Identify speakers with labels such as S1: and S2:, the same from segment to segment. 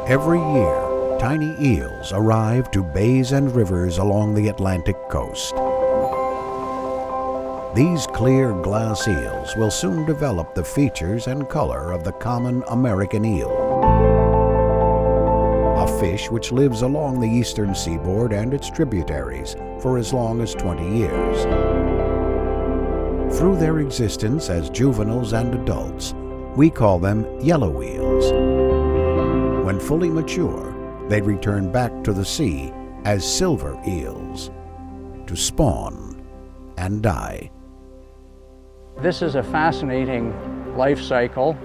S1: Every year, tiny eels arrive to bays and rivers along the Atlantic coast. These clear glass eels will soon develop the features and color of the common American eel, a fish which lives along the eastern seaboard and its tributaries for as long as 20 years. Through their existence as juveniles and adults, we call them yellow eels. When fully mature, they return back to the sea as silver eels, to spawn and die.
S2: This is a fascinating life cycle,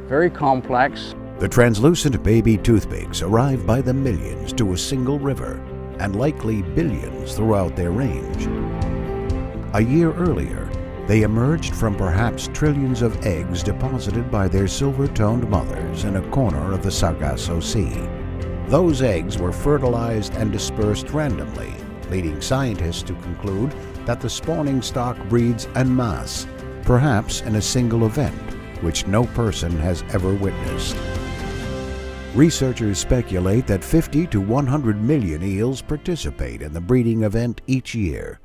S2: very complex.
S1: The translucent baby toothpicks arrive by the millions to a single river, and likely billions throughout their range. A year earlier, they emerged from perhaps trillions of eggs deposited by their silver-toned mothers in a corner of the Sargasso Sea. Those eggs were fertilized and dispersed randomly, leading scientists to conclude that the spawning stock breeds en masse, perhaps in a single event, which no person has ever witnessed. Researchers speculate that 50 to 100 million eels participate in the breeding event each year.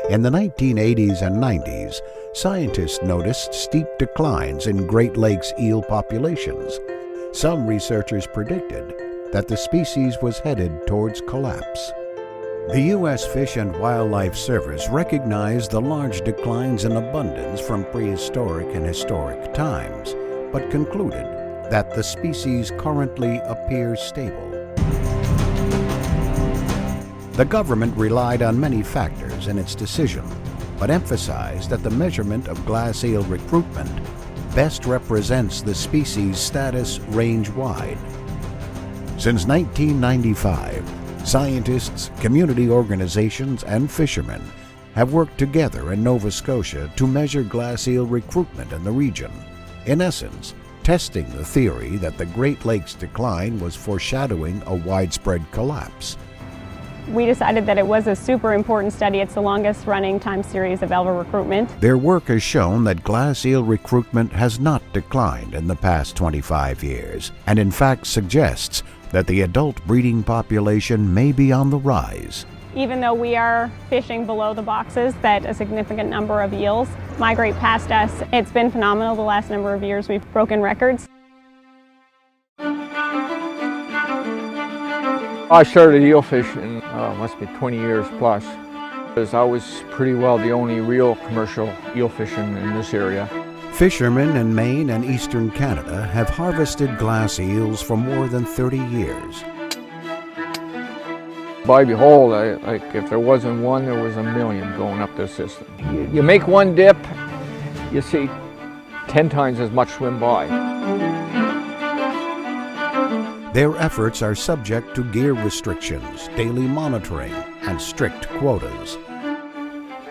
S1: In the 1980s and 90s, scientists noticed steep declines in Great Lakes eel populations. Some researchers predicted that the species was headed towards collapse. The U.S. Fish and Wildlife Service recognized the large declines in abundance from prehistoric and historic times, but concluded that the species currently appears stable. The government relied on many factors in its decision, but emphasized that the measurement of glass eel recruitment best represents the species' status range-wide. Since 1995, scientists, community organizations, and fishermen have worked together in Nova Scotia to measure glass eel recruitment in the region, in essence, testing the theory that the Great Lakes decline was foreshadowing a widespread collapse.
S3: We decided that it was a super important study. It's the longest running time series of algal recruitment.
S1: Their work has shown that glass eel recruitment has not declined in the past 25 years, and in fact suggests that the adult breeding population may be on the rise.
S3: Even though we are fishing below the boxes that a significant number of eels migrate past us, it's been phenomenal the last number of years. We've broken records.
S4: I started eel fishing, must be 20 years plus, because I was pretty well the only real commercial eel fishing in this area.
S1: Fishermen in Maine and eastern Canada have harvested glass eels for more than 30 years.
S4: By behold, like if there wasn't one, there was a million going up this system. You make one dip, you see 10 times as much swim by.
S1: Their efforts are subject to gear restrictions, daily monitoring, and strict quotas.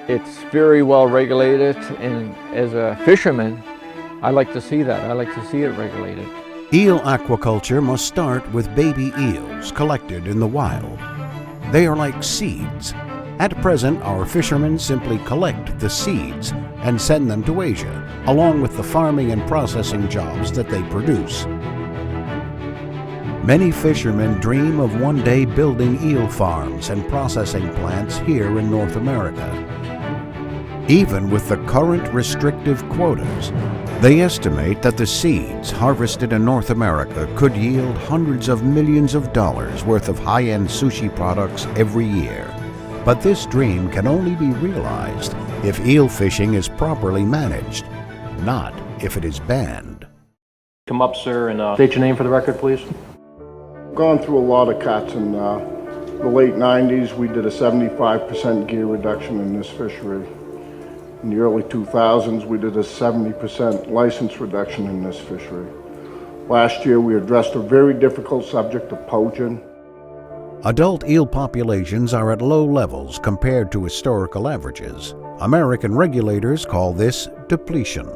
S4: It's very well regulated, and as a fisherman, I like to see that. I like to see it regulated.
S1: Eel aquaculture must start with baby eels collected in the wild. They are like seeds. At present, our fishermen simply collect the seeds and send them to Asia, along with the farming and processing jobs that they produce. Many fishermen dream of one day building eel farms and processing plants here in North America. Even with the current restrictive quotas, they estimate that the seeds harvested in North America could yield hundreds of millions of dollars worth of high-end sushi products every year. But this dream can only be realized if eel fishing is properly managed, not if it is banned.
S5: Come up, sir, and state your name for the record, please.
S6: Gone through a lot of cuts. In the late 90s, we did a 75% gear reduction in this fishery. In the early 2000s, we did a 70% license reduction in this fishery. Last year, we addressed a very difficult subject of poaching.
S1: Adult eel populations are at low levels compared to historical averages. American regulators call this depletion.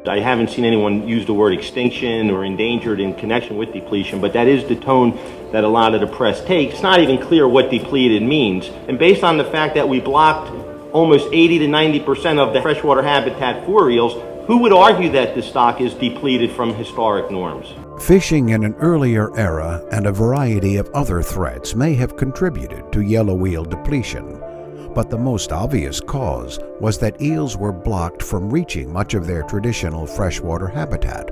S7: I haven't seen anyone use the word extinction or endangered in connection with depletion, but that is the tone that a lot of the press takes. It's not even clear what depleted means. And based on the fact that we blocked almost 80 to 90% of the freshwater habitat for eels, Who would argue that the stock is depleted from historic norms?
S1: Fishing in an earlier era and a variety of other threats may have contributed to yellow eel depletion, but the most obvious cause was that eels were blocked from reaching much of their traditional freshwater habitat,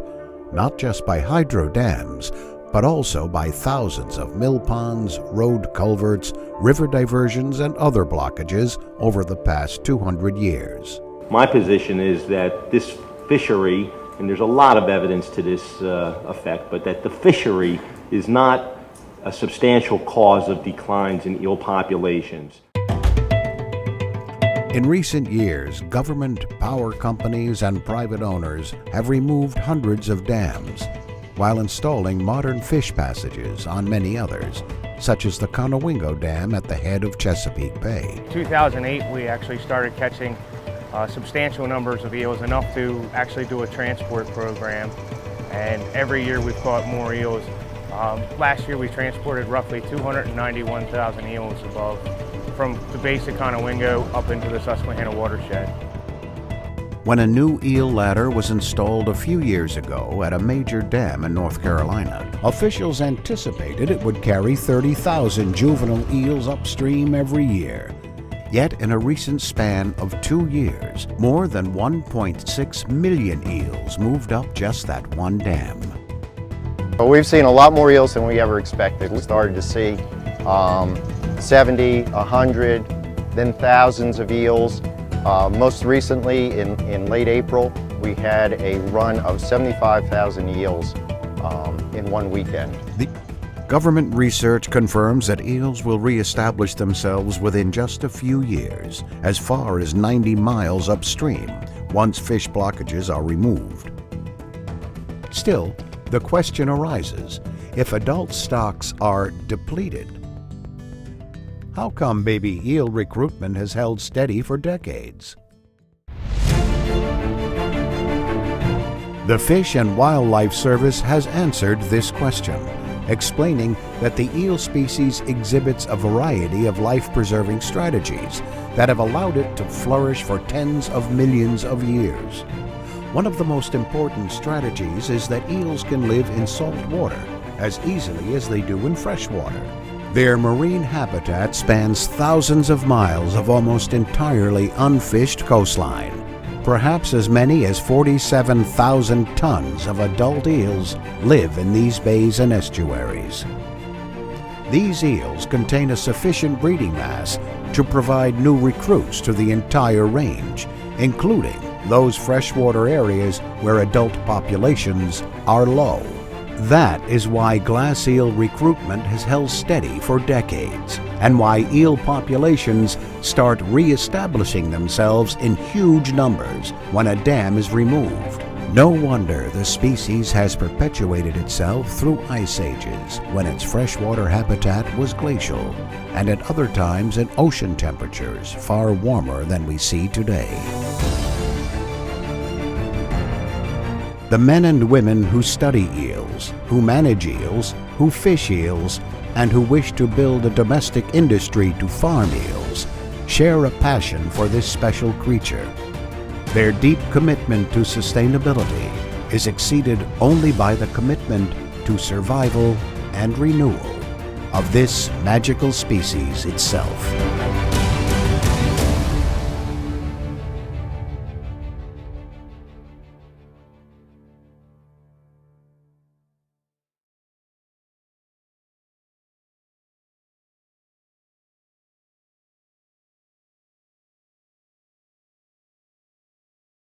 S1: not just by hydro dams, but also by thousands of mill ponds, road culverts, river diversions, and other blockages over the past 200 years.
S7: My position is that this fishery, and there's a lot of evidence to this effect, but that the fishery is not a substantial cause of declines in eel populations.
S1: In recent years, government, power companies, and private owners have removed hundreds of dams, while installing modern fish passages on many others, such as the Conowingo Dam at the head of Chesapeake Bay.
S8: In 2008, we actually started catching substantial numbers of eels, enough to actually do a transport program, and every year we've caught more eels. Last year we transported roughly 291,000 eels above, from the base of Conowingo up into the Susquehanna watershed.
S1: When a new eel ladder was installed a few years ago at a major dam in North Carolina, officials anticipated it would carry 30,000 juvenile eels upstream every year. Yet in a recent span of 2 years, more than 1.6 million eels moved up just that one dam.
S9: But we've seen a lot more eels than we ever expected. We started to see 70, 100, then thousands of eels. Most recently, in late April, we had a run of 75,000 eels in one weekend.
S1: The government research confirms that eels will reestablish themselves within just a few years, as far as 90 miles upstream, once fish blockages are removed. Still, the question arises, if adult stocks are depleted, how come baby eel recruitment has held steady for decades? The Fish and Wildlife Service has answered this question, explaining that the eel species exhibits a variety of life-preserving strategies that have allowed it to flourish for tens of millions of years. One of the most important strategies is that eels can live in salt water as easily as they do in freshwater. Their marine habitat spans thousands of miles of almost entirely unfished coastline. Perhaps as many as 47,000 tons of adult eels live in these bays and estuaries. These eels contain a sufficient breeding mass to provide new recruits to the entire range, including those freshwater areas where adult populations are low. That is why glass eel recruitment has held steady for decades, and why eel populations start re-establishing themselves in huge numbers when a dam is removed. No wonder the species has perpetuated itself through ice ages, when its freshwater habitat was glacial, and at other times at ocean temperatures far warmer than we see today. The men and women who study eels, who manage eels, who fish eels, and who wish to build a domestic industry to farm eels share a passion for this special creature. Their deep commitment to sustainability is exceeded only by the commitment to survival and renewal of this magical species itself.